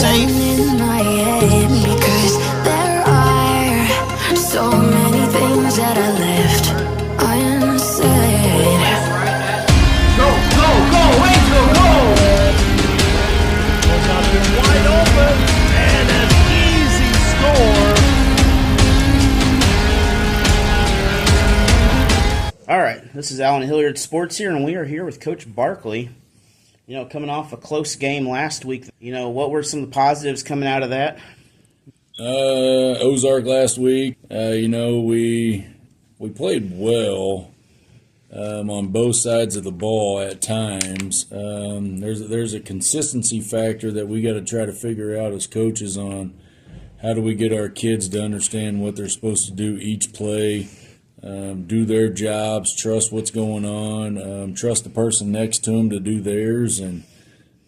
safe. In my head, because there are so many things that I left unsaid. Go, go, go, Angel, go! Was out here wide open, and an easy score. All right, this is Allen Hilliard Sports here, and we are here with Coach Barkley. You know, coming off a close game last week, you know, what were some of the positives coming out of that? Ozark last week, we played well on both sides of the ball at times. There's a consistency factor that we got to try to figure out as coaches on how do we get our kids to understand what they're supposed to do each play, do their jobs, trust what's going on, trust the person next to them to do theirs. And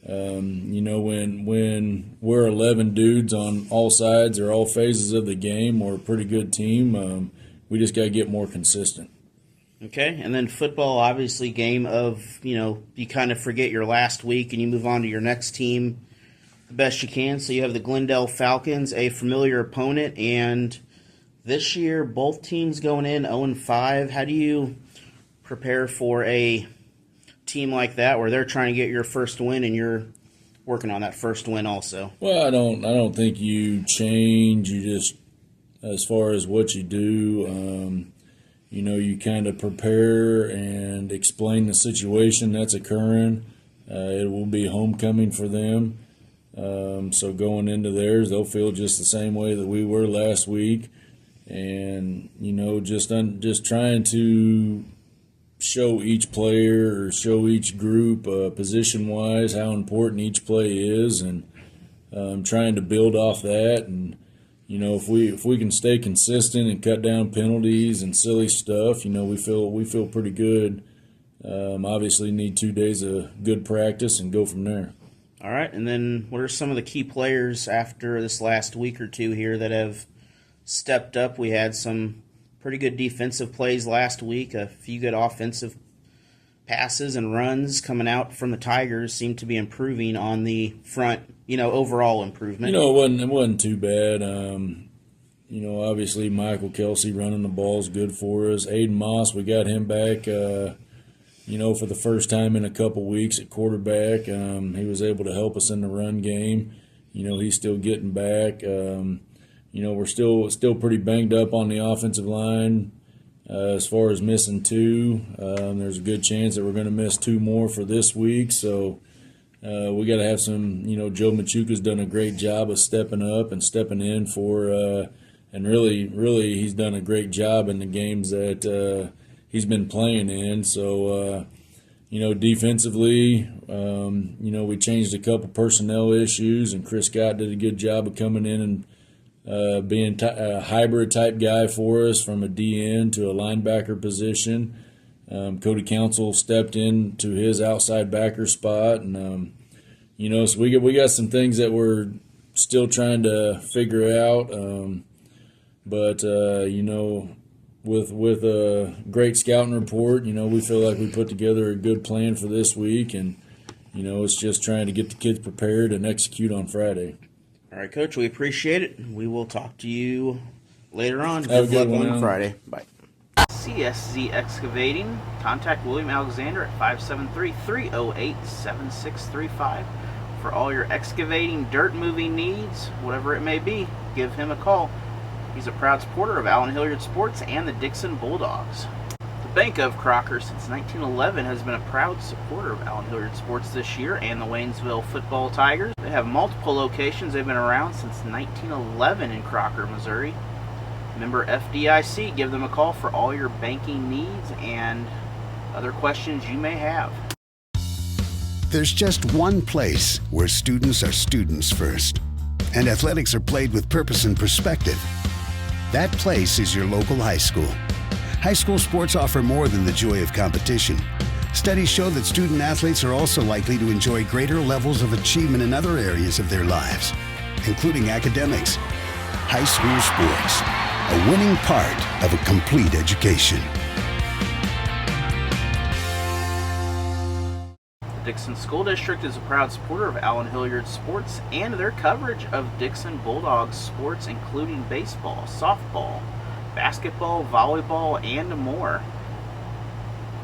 when we're 11 dudes on all sides or all phases of the game, we're a pretty good team. We just got to get more consistent. Okay, and then football, obviously, game of, you kind of forget your last week and you move on to your next team the best you can. So you have the Glendale Falcons, a familiar opponent, and this year both teams going in 0-5. How do you prepare for a team like that where they're trying to get your first win and you're working on that first win also? Well, I don't think you change. You just, as far as what you do, you kind of prepare and explain the situation that's occurring. It will be homecoming for them. So going into theirs, they'll feel just the same way that we were last week. And, just trying to show each player or show each group position-wise how important each play is, and trying to build off that. And if we can stay consistent and cut down penalties and silly stuff, we feel pretty good. Obviously need 2 days of good practice and go from there. All right, and then what are some of the key players after this last week or two here that have stepped up? We had some pretty good defensive plays last week, a few good offensive passes and runs coming out from the Tigers seem to be improving on the front, overall improvement. It wasn't too bad. Obviously Michael Kelsey running the ball is good for us. Aiden Moss, we got him back, for the first time in a couple weeks at quarterback. He was able to help us in the run game. He's still getting back. We're still pretty banged up on the offensive line as far as missing 2. There's a good chance that we're going to miss 2 more for this week. So we got to have some, Joe Machuca's done a great job of stepping up and stepping in for, and really he's done a great job in the games that he's been playing in. So, defensively, we changed a couple personnel issues, and Chris Scott did a good job of coming in and being a hybrid type guy for us from a DN to a linebacker position. Cody Council stepped into his outside backer spot, and so we got some things that we're still trying to figure out. But with a great scouting report, we feel like we put together a good plan for this week, and it's just trying to get the kids prepared and execute on Friday. All right, Coach, we appreciate it. We will talk to you later on. Have a good luck one on now. Friday. Bye. CSZ Excavating. Contact William Alexander at 573-308-7635 for all your excavating, dirt moving needs, whatever it may be. Give him a call. He's a proud supporter of Allen Hilliard Sports and the Dixon Bulldogs. The Bank of Crocker since 1911 has been a proud supporter of Allen Hilliard Sports this year and the Waynesville Football Tigers. They have multiple locations. They've been around since 1911 in Crocker, Missouri. Member FDIC. Give them a call for all your banking needs and other questions you may have. There's just one place where students are students first, and athletics are played with purpose and perspective. That place is your local high school. High school sports offer more than the joy of competition. Studies show that student athletes are also likely to enjoy greater levels of achievement in other areas of their lives, including academics. High school sports, a winning part of a complete education. The Dixon School District is a proud supporter of Allen Hilliard Sports and their coverage of Dixon Bulldogs sports, including baseball, softball, basketball, volleyball, and more.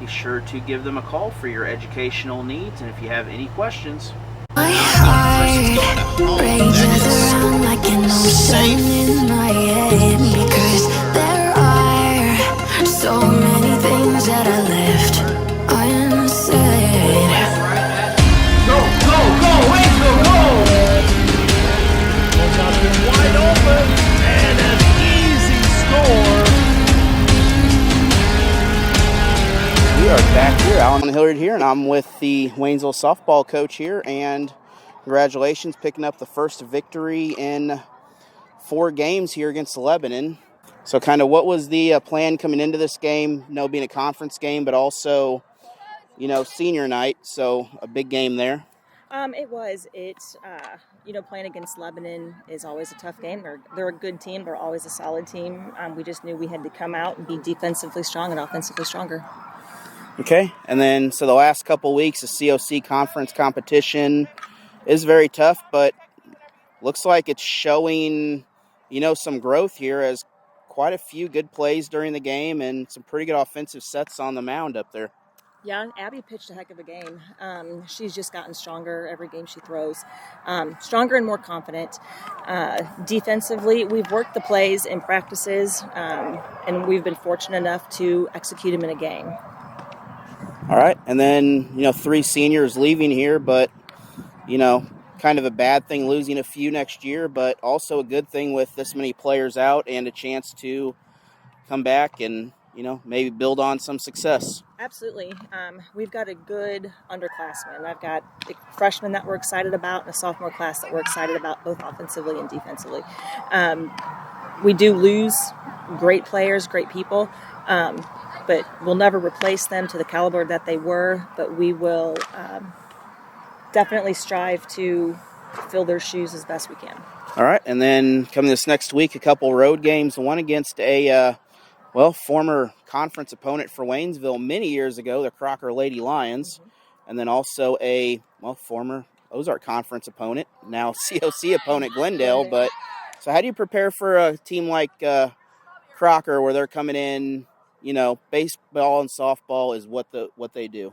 Be sure to give them a call for your educational needs, and if you have any questions, My heart rages around like an ocean in my head, because there are so many things that I left unsaid. Go, go, go, Waynesville, go! Ball's out there wide open, and an easy score. we are back here. Allen Hilliard here, and I'm with the Waynesville softball coach here, and congratulations picking up the first victory in 4 games here against Lebanon. So kind of what was the plan coming into this game, being a conference game, but also, senior night, so a big game there. It was. Playing against Lebanon is always a tough game. They're a good team. They're always a solid team. We just knew we had to come out and be defensively strong and offensively stronger. Okay, and then so the last couple weeks, the COC conference competition is very tough, but looks like it's showing, some growth here as quite a few good plays during the game and some pretty good offensive sets on the mound up there. Yeah, Abby pitched a heck of a game. She's just gotten stronger every game she throws. Stronger and more confident. Defensively, we've worked the plays in practices, and we've been fortunate enough to execute them in a game. All right, and then, 3 seniors leaving here, but, kind of a bad thing losing a few next year, but also a good thing with this many players out and a chance to come back and, maybe build on some success. Absolutely. We've got a good underclassmen. I've got a freshman that we're excited about and a sophomore class that we're excited about, both offensively and defensively. We do lose great players, great people, but we'll never replace them to the caliber that they were, but we will definitely strive to fill their shoes as best we can. All right, and then coming this next week, a couple road games, one against a former conference opponent for Waynesville many years ago, the Crocker Lady Lions, and then also a former Ozark Conference opponent, now COC opponent Glendale. But so how do you prepare for a team like Crocker, where they're coming in, baseball and softball is what they do?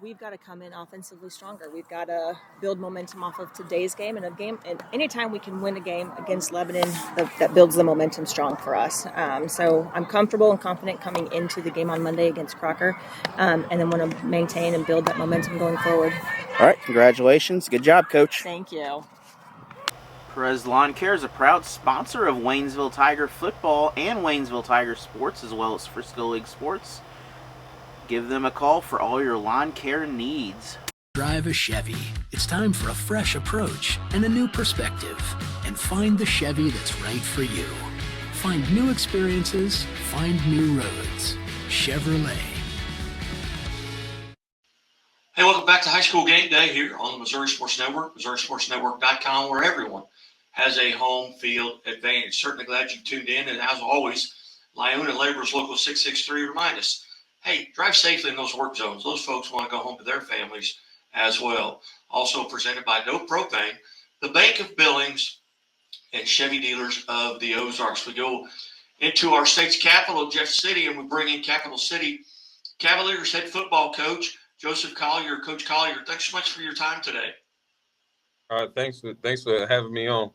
We've got to come in offensively stronger. We've got to build momentum off of today's game, and anytime we can win a game against Lebanon, that builds the momentum strong for us. So I'm comfortable and confident coming into the game on Monday against Crocker, and then want to maintain and build that momentum going forward. All right, congratulations. Good job, Coach. Thank you. Perez Lawn Care is a proud sponsor of Waynesville Tiger football and Waynesville Tiger sports, as well as Frisco League sports. Give them a call for all your lawn care needs. Drive a Chevy. It's time for a fresh approach and a new perspective. And find the Chevy that's right for you. Find new experiences, find new roads. Chevrolet. Hey, welcome back to High School Game Day here on the Missouri Sports Network, MissouriSportsNetwork.com, where everyone has a home field advantage. Certainly glad you tuned in. And as always, Lyon and Laborers Local 663 remind us, hey, drive safely in those work zones. Those folks want to go home to their families as well. Also presented by No Propane, the Bank of Billings, and Chevy dealers of the Ozarks. We go into our state's capital, Jeff City, and we bring in Capital City Cavaliers head football coach, Joseph Collier. Coach Collier, thanks so much for your time today. Thanks for having me on.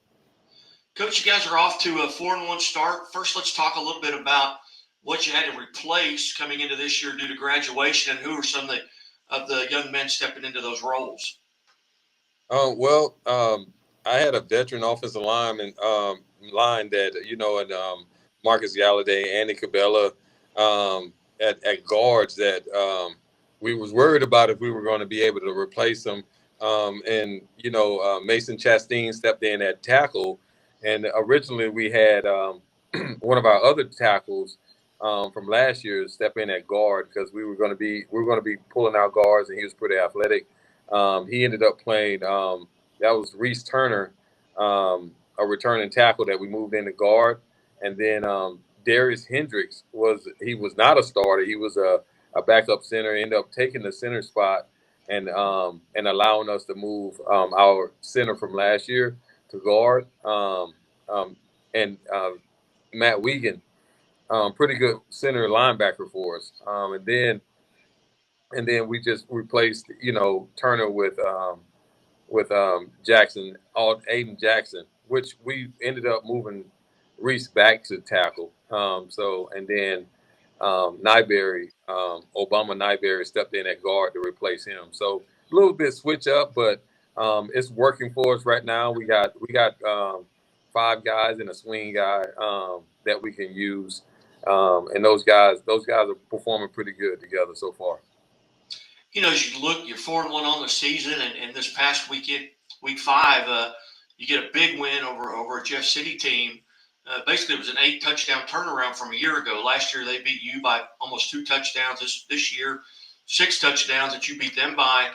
Coach, you guys are off to a 4-1 start. First, let's talk a little bit about what you had to replace coming into this year due to graduation, and who are some of the young men stepping into those roles? I had a veteran offensive line that, and Marcus Galladay, Andy Cabela at guards that we was worried about if we were going to be able to replace them. Mason Chastain stepped in at tackle, and originally we had one of our other tackles from last year step in at guard because we were going to be pulling out guards, and he was pretty athletic. He ended up playing. That was Reese Turner, a returning tackle that we moved into guard, and then Darius Hendricks was not a starter. He was a backup center. Ended up taking the center spot and allowing us to move our center from last year to guard. Um, and Matt Wiegand, pretty good center linebacker for us. And then we just replaced, Turner with Jackson, Aiden Jackson, which we ended up moving Reese back to tackle. And then Nyberry, Obama Nyberry stepped in at guard to replace him. So a little bit switch up, but it's working for us right now. We got 5 guys and a swing guy that we can use, and those guys are performing pretty good together so far. As you look, you're 4-1 on the season, and this past weekend, week 5, you get a big win over a Jeff City team. Basically, it was an 8-touchdown turnaround from a year ago. Last year, they beat you by almost 2 touchdowns. This year, 6 touchdowns that you beat them by.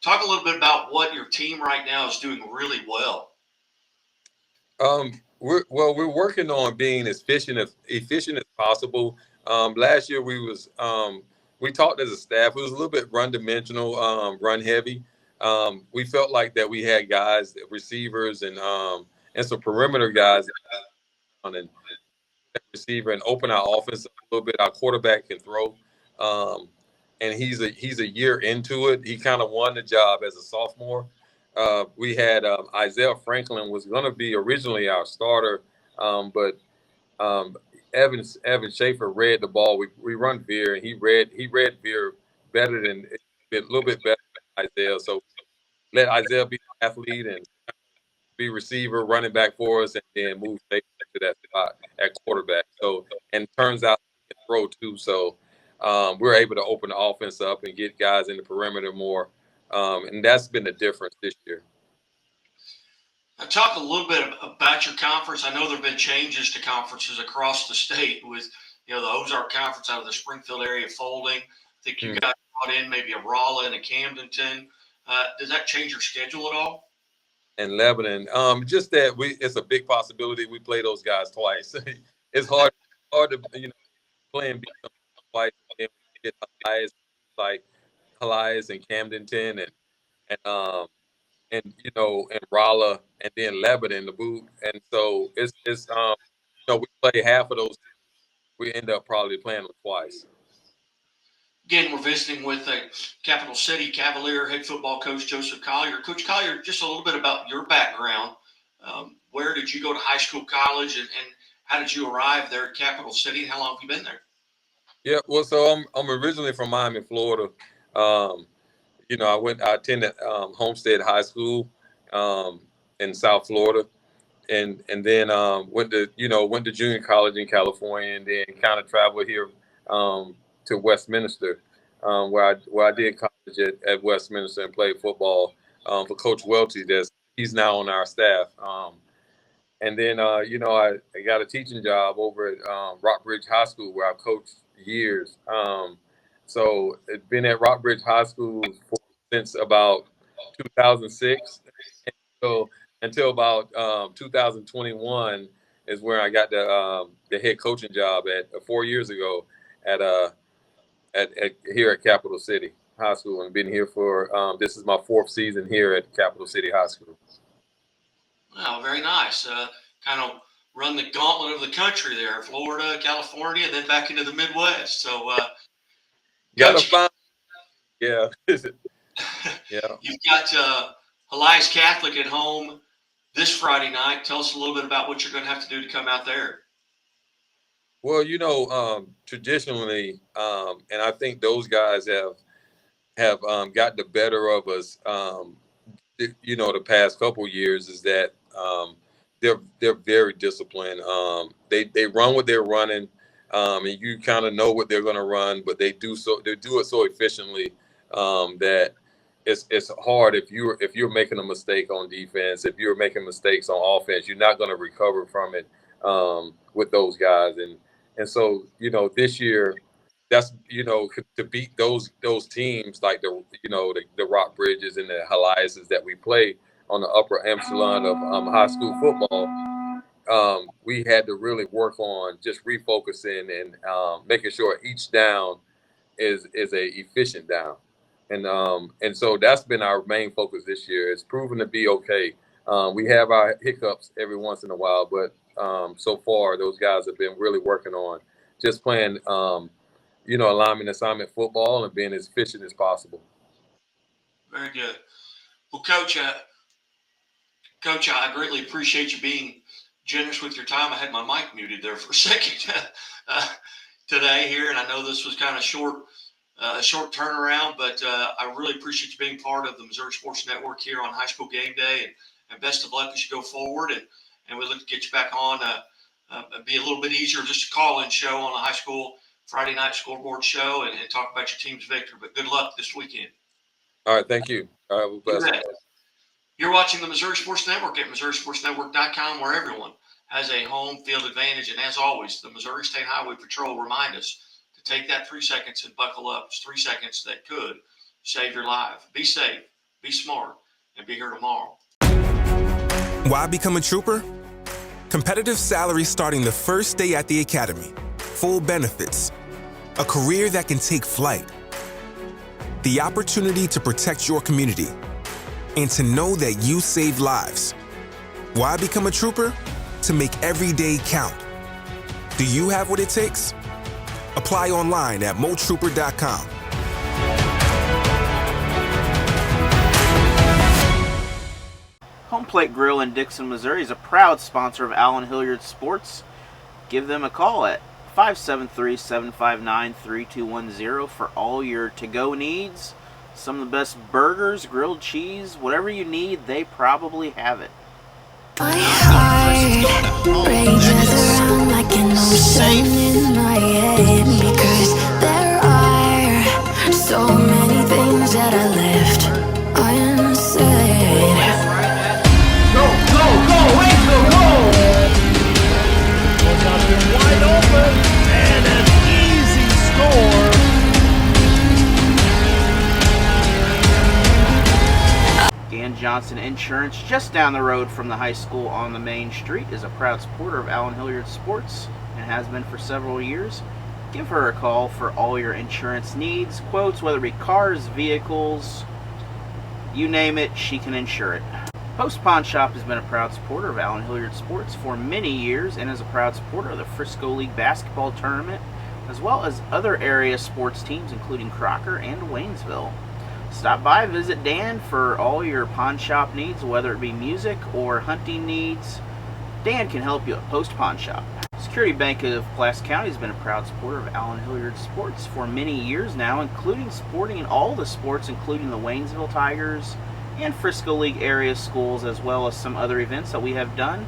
Talk a little bit about what your team right now is doing really well. We're working on being as efficient as possible. Last year we talked as a staff. It was a little bit run dimensional, run heavy. We felt like that we had guys, receivers, and some perimeter guys on and receiver and open our offense a little bit. Our quarterback can throw, and he's a year into it. He kind of won the job as a sophomore. We had Isaiah Franklin was going to be originally our starter, but Evan Schaefer read the ball. We run veer, and he read veer better than a little bit better than Isaiah. So let Isaiah be an athlete and be receiver, running back for us, and then move Schaefer to that spot at quarterback. So and turns out he can throw too. So we're able to open the offense up and get guys in the perimeter more, and that's been the difference this year. Now, talk a little bit about your conference. I know there have been changes to conferences across the state with, the Ozark Conference out of the Springfield area folding. I think you guys brought in maybe a Rolla and a Camdenton. Does that change your schedule at all? And Lebanon, just that it's a big possibility we play those guys twice. It's hard to play and beat them twice. And we get Elias and Camdenton and Rolla and then Lebanon the boot. And so it's we play half of those. We end up probably playing them twice. Again, we're visiting with Capital City Cavalier head football coach Joseph Collier. Coach Collier, just a little bit about your background. Where did you go to high school, college, and how did you arrive there at Capital City? And how long have you been there? Yeah, well, so I'm originally from Miami, Florida. I attended Homestead High School in South Florida, and then went to junior college in California, and then kind of traveled here to Westminster, where I did college at Westminster and played football for Coach Welty. He's now on our staff. And then I got a teaching job over at Rockbridge High School where I coached years. So it's been at Rockbridge High School since about 2006. So until about 2021 is where I got the head coaching job at 4 years ago at here at Capital City High School, and been here for this is my 4th season here at Capital City High School. Wow, very nice. Kind of run the gauntlet of the country there, Florida, California, and then back into the Midwest. So gotta find, yeah. Yeah. You've got Elias Catholic at home this Friday night. Tell us a little bit about what you're going to have to do to come out there. Well, traditionally, and I think those guys have got the better of us. The past couple of years is that they're very disciplined. They run what they're running, and you kind of know what they're going to run, but they do it so efficiently that it's hard if you're making a mistake on defense. If you're making mistakes on offense, you're not going to recover from it with those guys. And so this year, that's to beat those teams like the Rock Bridges and the Eliases that we play on the upper echelon of high school football. We had to really work on just refocusing and making sure each down is a efficient down. And so that's been our main focus this year. It's proven to be okay. We have our hiccups every once in a while, but so far those guys have been really working on just playing, alignment assignment football and being as efficient as possible. Very good. Well, Coach, I greatly appreciate you being generous with your time. I had my mic muted there for a second today here, and I know this was kind of a short turnaround, but I really appreciate you being part of the Missouri Sports Network here on High School Game Day, and best of luck as you go forward. And we look to get you back on, be a little bit easier, just a call-in show on the high school Friday night scoreboard show and talk about your team's victory. But good luck this weekend. All right, thank you. All right, well, bless. You're watching the Missouri Sports Network at MissouriSportsNetwork.com, where everyone has a home field advantage. And as always, the Missouri State Highway Patrol remind us to take that 3 seconds and buckle up. It's 3 seconds that could save your life. Be safe, be smart, and be here tomorrow. Why become a trooper? Competitive salary starting the first day at the academy, full benefits, a career that can take flight, the opportunity to protect your community, and to know that you save lives. Why become a trooper? To make every day count. Do you have what it takes? Apply online at motrooper.com. Home Plate Grill in Dixon, Missouri is a proud sponsor of Allen Hilliard Sports. Give them a call at 573-759-3210 for all your to-go needs. Some of the best burgers, grilled cheese, whatever you need, they probably have it. My heart rages around like an ocean in my head, because there are so many things that I left unsaid. Go, Waco, go! What's up, been wide open, and an easy score. Dan Johnson Insurance, just down the road from the high school on the main street, is a proud supporter of Allen Hilliard Sports and has been for several years. Give her a call for all your insurance needs, quotes, whether it be cars, vehicles, you name it, she can insure it. Post Pawn Shop has been a proud supporter of Allen Hilliard Sports for many years and is a proud supporter of the Frisco League basketball tournament, as well as other area sports teams including Crocker and Waynesville. Stop by, visit Dan for all your pawn shop needs, whether it be music or hunting needs. Dan can help you at Post Pawn Shop. Security Bank of Pulaski County has been a proud supporter of Allen Hilliard Sports for many years now, including supporting in all the sports, including the Waynesville Tigers and Frisco League area schools, as well as some other events that we have done.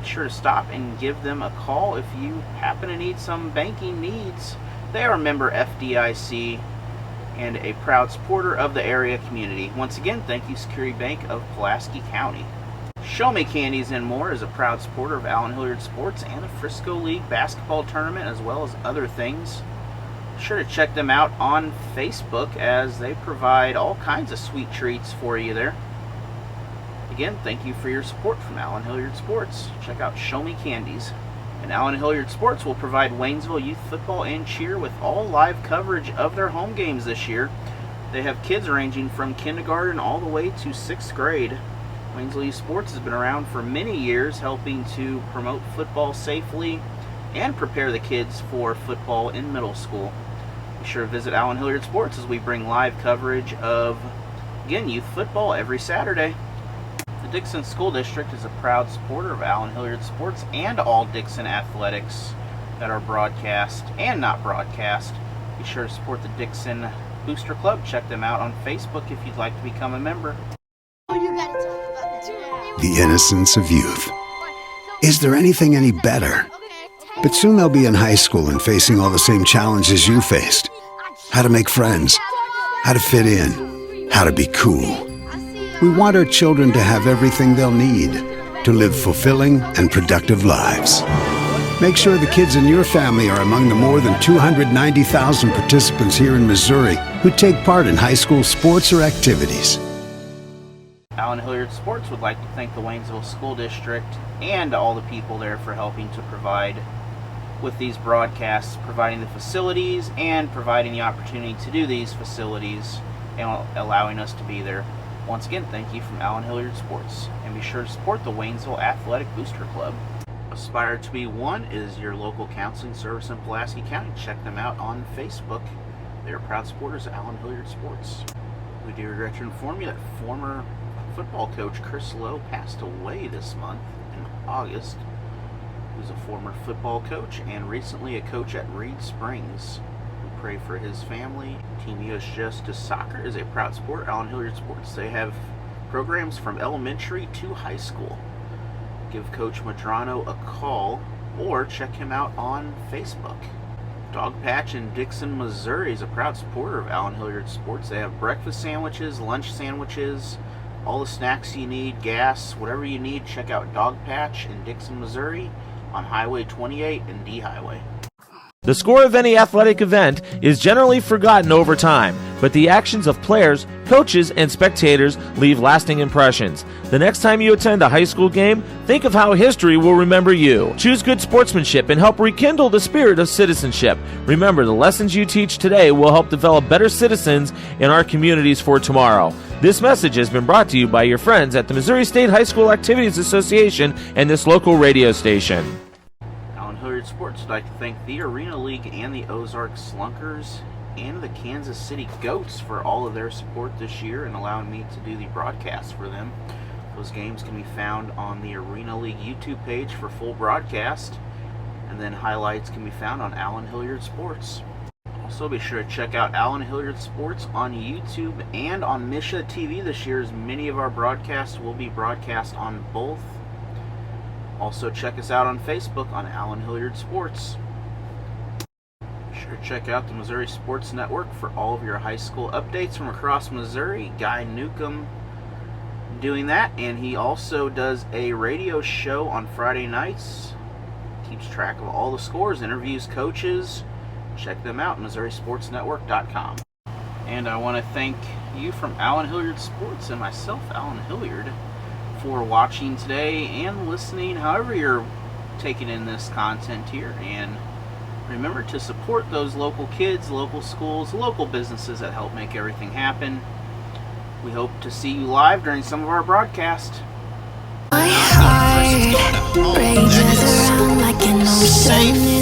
Be sure to stop and give them a call if you happen to need some banking needs. They are a member FDIC and a proud supporter of the area community. Once again, thank you, Security Bank of Pulaski County. Show Me Candies and More is a proud supporter of Allen Hilliard Sports and the Frisco League basketball tournament, as well as other things. Be sure to check them out on Facebook, as they provide all kinds of sweet treats for you there. Again, thank you for your support from Allen Hilliard Sports. Check out Show Me Candies. And Allen Hilliard Sports will provide Waynesville youth football and cheer with all live coverage of their home games this year. They have kids ranging from kindergarten all the way to 6th grade. Waynesville Youth Sports has been around for many years, helping to promote football safely and prepare the kids for football in middle school. Be sure to visit Allen Hilliard Sports as we bring live coverage of, again, youth football every Saturday. The Dixon School District is a proud supporter of Allen Hilliard Sports and all Dixon athletics that are broadcast and not broadcast. Be sure to support the Dixon Booster Club. Check them out on Facebook if you'd like to become a member. The innocence of youth. Is there anything any better? But soon they'll be in high school and facing all the same challenges you faced. How to make friends, how to fit in, how to be cool. We want our children to have everything they'll need to live fulfilling and productive lives. Make sure the kids in your family are among the more than 290,000 participants here in Missouri who take part in high school sports or activities. Allen Hilliard Sports would like to thank the Waynesville School District and all the people there for helping to provide with these broadcasts, providing the facilities and providing the opportunity to do these facilities and allowing us to be there. Once again, thank you from Allen Hilliard Sports, and be sure to support the Waynesville Athletic Booster Club. Aspire to be One is your local counseling service in Pulaski County. Check them out on Facebook. They are proud supporters of Allen Hilliard Sports. We do regret to inform you that former football coach Chris Lowe passed away this month in August. He was a former football coach and recently a coach at Reed Springs. We pray for his family. Team US Justice Soccer is a proud supporter of Allen Hilliard Sports. They have programs from elementary to high school. Give Coach Madrano a call or check him out on Facebook. Dog Patch in Dixon, Missouri is a proud supporter of Allen Hilliard Sports. They have breakfast sandwiches, lunch sandwiches, all the snacks you need, gas, whatever you need. Check out Dog Patch in Dixon, Missouri on Highway 28 and D Highway. The score of any athletic event is generally forgotten over time, but the actions of players, coaches, and spectators leave lasting impressions. The next time you attend a high school game, think of how history will remember you. Choose good sportsmanship and help rekindle the spirit of citizenship. Remember, the lessons you teach today will help develop better citizens in our communities for tomorrow. This message has been brought to you by your friends at the Missouri State High School Activities Association and this local radio station. Hilliard Sports would like to thank the Arena League and the Ozark Slunkers and the Kansas City Goats for all of their support this year and allowing me to do the broadcast for them. Those games can be found on the Arena League YouTube page for full broadcast, and then highlights can be found on Allen Hilliard Sports. Also, be sure to check out Allen Hilliard Sports on YouTube and on MSHSAA TV this year, as many of our broadcasts will be broadcast on both. Also, check us out on Facebook on Allen Hilliard Sports. Be sure to check out the Missouri Sports Network for all of your high school updates from across Missouri. Guy Newcomb doing that, and he also does a radio show on Friday nights. Keeps track of all the scores, interviews coaches. Check them out, MissouriSportsNetwork.com. And I want to thank you from Allen Hilliard Sports and myself, Allen Hilliard, for watching today and listening, however you're taking in this content here. And remember to support those local kids, local schools, local businesses that help make everything happen. We hope to see you live during some of our broadcasts. My heart rages around like an ocean.